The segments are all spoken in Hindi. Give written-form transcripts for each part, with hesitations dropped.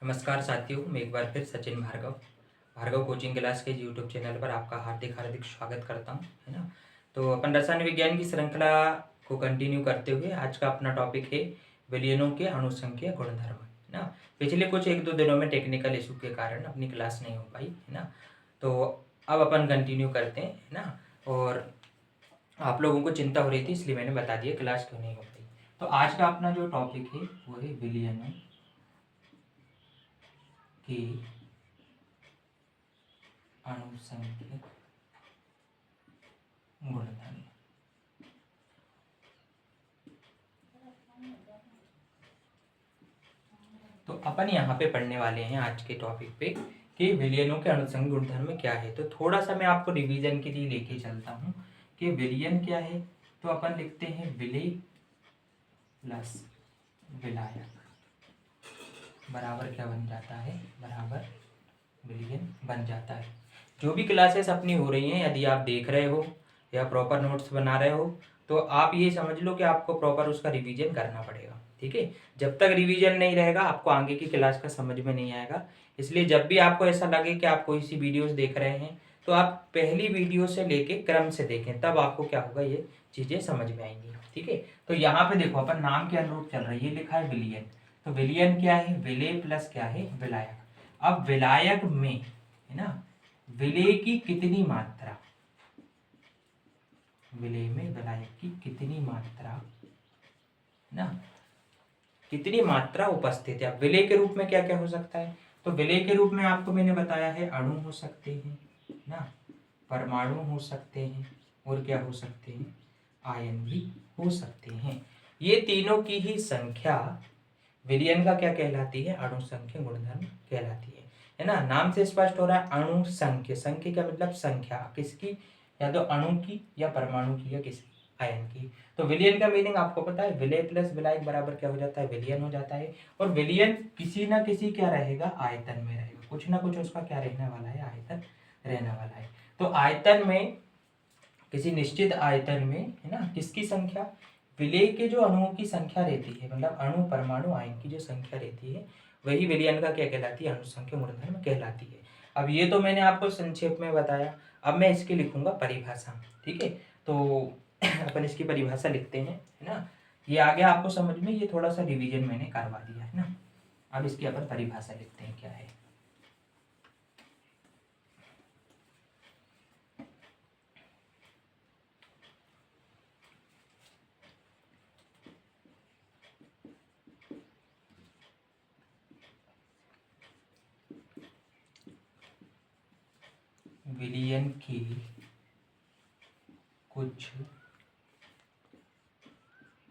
नमस्कार साथियों, मैं एक बार फिर सचिन भार्गव कोचिंग क्लास के यूट्यूब चैनल पर आपका हार्दिक हार्दिक स्वागत करता हूं, है ना। तो अपन रसायन विज्ञान की श्रृंखला को कंटिन्यू करते हुए आज का अपना टॉपिक है विलयनों के अणुसंख्यक गुणधर्म, है ना। पिछले कुछ एक दो दिनों में टेक्निकल इशू के कारण अपनी क्लास नहीं हो पाई, है ना। तो अब अपन कंटिन्यू करते हैं, है ना। और आप लोगों को चिंता हो रही थी इसलिए मैंने बता दिया क्लास क्यों नहीं हो पाई। तो आज का अपना जो टॉपिक है वो है विलयनों के अणुसंख्यक गुणधर्म। तो अपन यहाँ पे पढ़ने वाले हैं आज के टॉपिक पे कि विलयनों के अणुसंख्यक गुणधर्म क्या है। तो थोड़ा सा मैं आपको रिवीजन के लिए लेके चलता हूँ कि विलयन क्या है। तो अपन लिखते हैं विलय प्लस विलायक बराबर क्या बन जाता है, बराबर विलयन बन जाता है। जो भी क्लासेस अपनी हो रही हैं, यदि आप देख रहे हो या प्रॉपर नोट्स बना रहे हो तो आप ये समझ लो कि आपको प्रॉपर उसका रिवीजन करना पड़ेगा, ठीक है। जब तक रिवीजन नहीं रहेगा आपको आगे की क्लास का समझ में नहीं आएगा। इसलिए जब भी आपको ऐसा लगे कि आप कोई सी वीडियोस देख रहे हैं तो आप पहली वीडियो से लेके क्रम से देखें, तब आपको क्या होगा, ये चीज़ें समझ में आएंगी, ठीक है। तो यहाँ पे देखो अपन नाम के अनुरूप चल रहा है, ये लिखा है विलयन। तो विलयन क्या है, विलय प्लस क्या है, विलायक। अब विलायक में, है ना, विलय की कितनी मात्रा, विलय में विलायक की कितनी मात्रा, ना, कितनी मात्रा उपस्थित है। अब विलय के रूप में क्या क्या हो सकता है। तो विलय के रूप में आपको मैंने बताया है अणु हो सकते हैं, ना, परमाणु हो सकते हैं, और क्या हो सकते हैं, आयन भी हो सकते हैं। ये तीनों की ही संख्या विलयन का क्या कहलाती है, अणुसंख्य गुणधर्म कहलाती है ना। नाम से स्पष्ट हो रहा है अणुसंख्य, संख्य का मतलब संख्या, किसकी, या तो अणु की या परमाणु की या किसी आयन की। तो विलयन का मीनिंग आपको पता है, विलय प्लस विलायक बराबर क्या हो जाता है, विलयन हो जाता है। और विलयन किसी ना किसी क्या रहेगा, आयतन में रहेगा, कुछ ना कुछ उसका क्या रहने वाला है, आयतन रहने वाला है। तो आयतन में, किसी निश्चित आयतन में, है ना, किसकी संख्या, विलय के जो अणुओं की संख्या रहती है, मतलब अणु परमाणु आयन की जो संख्या रहती है, वही विलयन का क्या कहलाती है, अणुसंख्यक गुणधर्म कहलाती है। अब ये तो मैंने आपको संक्षेप में बताया, अब मैं इसकी लिखूंगा परिभाषा, ठीक है। तो अपन इसकी परिभाषा लिखते हैं, है ना। ये आ गया आपको समझ में, ये थोड़ा सा रिवीजन मैंने करवा दिया, है ना। अब इसकी अपन परिभाषा लिखते हैं क्या है। विलयन की कुछ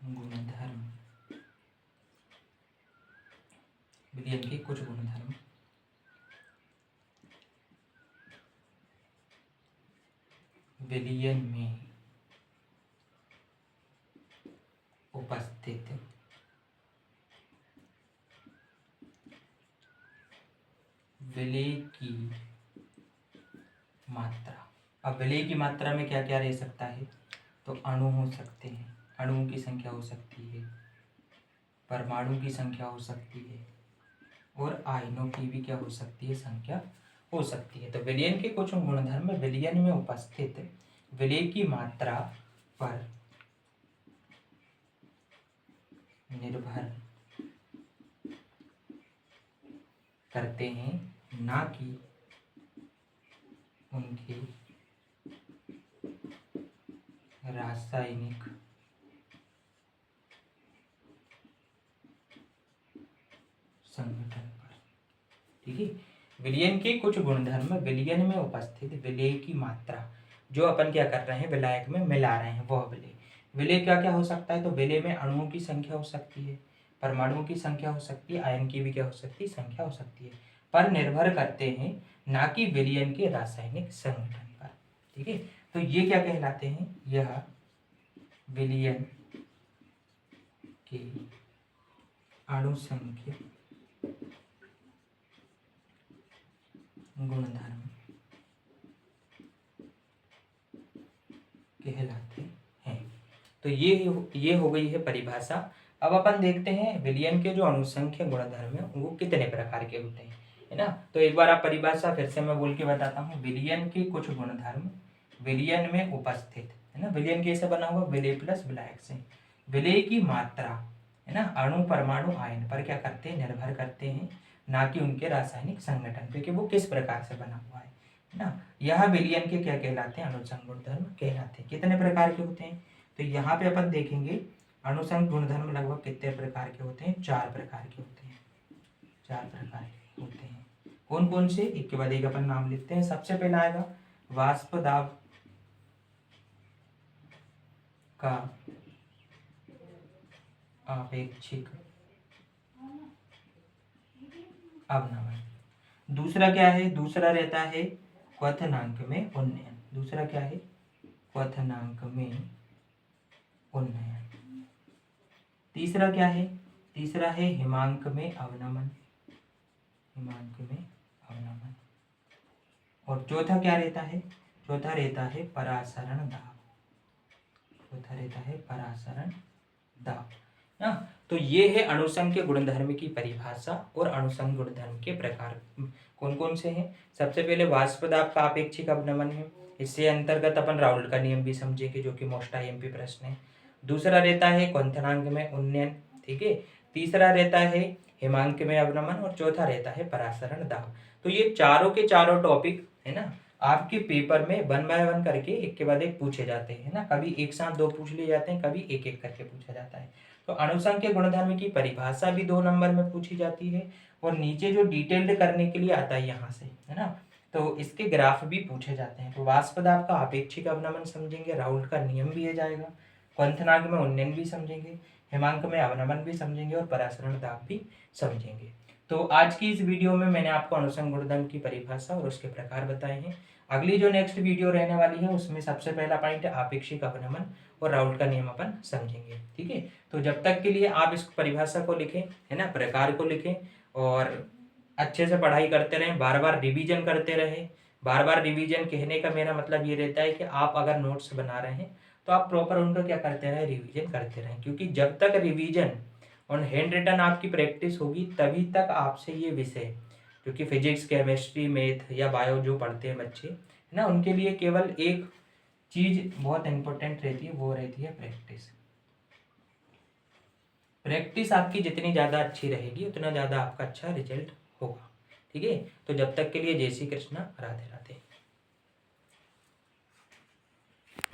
गुणधर्म, विलयन के कुछ गुणधर्म विलयन में उपस्थित विलय की मात्रा। अब विलय की मात्रा में क्या क्या रह सकता है, तो अणु हो सकते हैं, अणुओं की संख्या हो सकती है, परमाणु की संख्या हो सकती है, और आयनों की भी क्या हो सकती है, संख्या हो सकती है। तो विलयन के कुछ गुणधर्म विलयन में उपस्थित विलय की मात्रा पर निर्भर करते हैं, ना कि उनके रासायनिक संगठन पर, ठीक है। विलयन के कुछ गुणधर्म विलयन में उपस्थित विलय की मात्रा, जो अपन क्या कर रहे हैं, विलायक में मिला रहे हैं, वह विलय। विलय क्या क्या हो सकता है, तो विलय में अणुओं की संख्या हो सकती है, परमाणुओं की संख्या हो सकती है, आयन की भी क्या हो सकती है, संख्या हो सकती है, पर निर्भर करते हैं ना कि विलयन के रासायनिक संगठन पर, ठीक है। तो ये क्या कहलाते हैं, यह विलयन के अणुसंख्यक गुणधर्म कहलाते हैं। तो ये हो गई है परिभाषा। अब अपन देखते हैं विलयन के जो अनुसंख्य गुणधर्म है वो कितने प्रकार के होते हैं, है ना। तो एक बार आप परिभाषा फिर से मैं बोल के बताता हूँ। विलयन के कुछ गुणधर्म विलयन में उपस्थित, है ना। विलयन कैसे बना हुआ, विलय प्लस विलायक से। विलय की मात्रा, है ना, अणु परमाणु आयन पर क्या करते हैं, निर्भर करते हैं, ना कि उनके रासायनिक संगठन पे कि वो किस प्रकार से बना हुआ है ना। यह विलयन के क्या कहलाते हैं, अनुसंग गुणधर्म कहलाते हैं। कितने प्रकार के होते हैं, तो यहाँ पे अपन देखेंगे अनुसंग गुणधर्म लगभग कितने प्रकार के होते हैं, 4 प्रकार के होते हैं। 4 प्रकार के होते हैं। कौन कौन से, एक के बाद एक अपन नाम लिखते हैं। सबसे पहला आएगा वाष्प दाब का आपेक्षिक अवनमन। दूसरा क्या है, दूसरा रहता है क्वथनांक में उन्नयन। दूसरा क्या है, क्वथनांक में उन्नयन। तीसरा क्या है, तीसरा है हिमांक में अवनमन। हिमांक में अवनमन। और चौथा क्या रहता है, चौथा रहता है परासरण दाब। चौथा रहता है परासरण दाब ना। तो ये है अणुसंघ के गुणधर्म की परिभाषा और अणुसंघ गुणधर्म के प्रकार कौन कौन से हैं। सबसे पहले वाष्प दाब का आपेक्षिक अवनमन है, इससे अंतर्गत अपन राउल्ट का नियम भी समझेंगे जो कि मोस्ट आईएमपी प्रश्न है। दूसरा रहता है क्वथनांक में उन्नयन, ठीक है। तीसरा रहता है हिमांक में अवनमन और चौथा रहता है परासरण दाब। तो ये चारों के चारों टॉपिक, है ना, आपके पेपर में 1 बाय 1 करके एक के बाद एक पूछे जाते हैं ना। कभी एक साथ 2 पूछ लिए जाते हैं, कभी एक एक करके पूछा जाता है। तो अणुसंघ के गुणधर्म की परिभाषा भी 2 नंबर में पूछी जाती है और नीचे जो डिटेल्ड करने के लिए आता है यहाँ से, है ना, तो इसके ग्राफ भी पूछे जाते हैं। तो वाष्प दाब का आपेक्षिक अवनमन समझेंगे, राउल्ट का नियम भी है जाएगा, क्वथनांक में उन्नयन भी समझेंगे, हिमांक में अवनमन भी समझेंगे और परासरण दाब भी समझेंगे। तो आज की इस वीडियो में मैंने आपको अणुसंघ गुणधर्म की परिभाषा और उसके प्रकार बताए हैं। अगली जो नेक्स्ट वीडियो रहने वाली है उसमें सबसे पहला पॉइंट है आपेक्षिक अवनमन और राउल्ट का नियम अपन समझेंगे, ठीक है। तो जब तक के लिए आप इस परिभाषा को लिखें, है ना, प्रकार को लिखें और अच्छे से पढ़ाई करते रहें, बार बार रिवीजन करते रहें। बार बार रिवीजन कहने का मेरा मतलब ये रहता है कि आप अगर नोट्स बना रहे हैं तो आप प्रॉपर उनको क्या करते रहें, रिवीजन करते रहें, क्योंकि जब तक रिवीजन और हैंड रिटन आपकी प्रैक्टिस होगी तभी तक आपसे ये विषय, क्योंकि फिजिक्स केमिस्ट्री मैथ या बायो जो पढ़ते हैं बच्चे, है ना, उनके लिए केवल एक चीज बहुत इंपॉर्टेंट रहती है, वो रहती है प्रैक्टिस। प्रैक्टिस आपकी जितनी ज़्यादा अच्छी रहेगी उतना ज़्यादा आपका अच्छा रिजल्ट होगा, ठीक है। तो जब तक के लिए जय श्री कृष्णा, राधे राधे।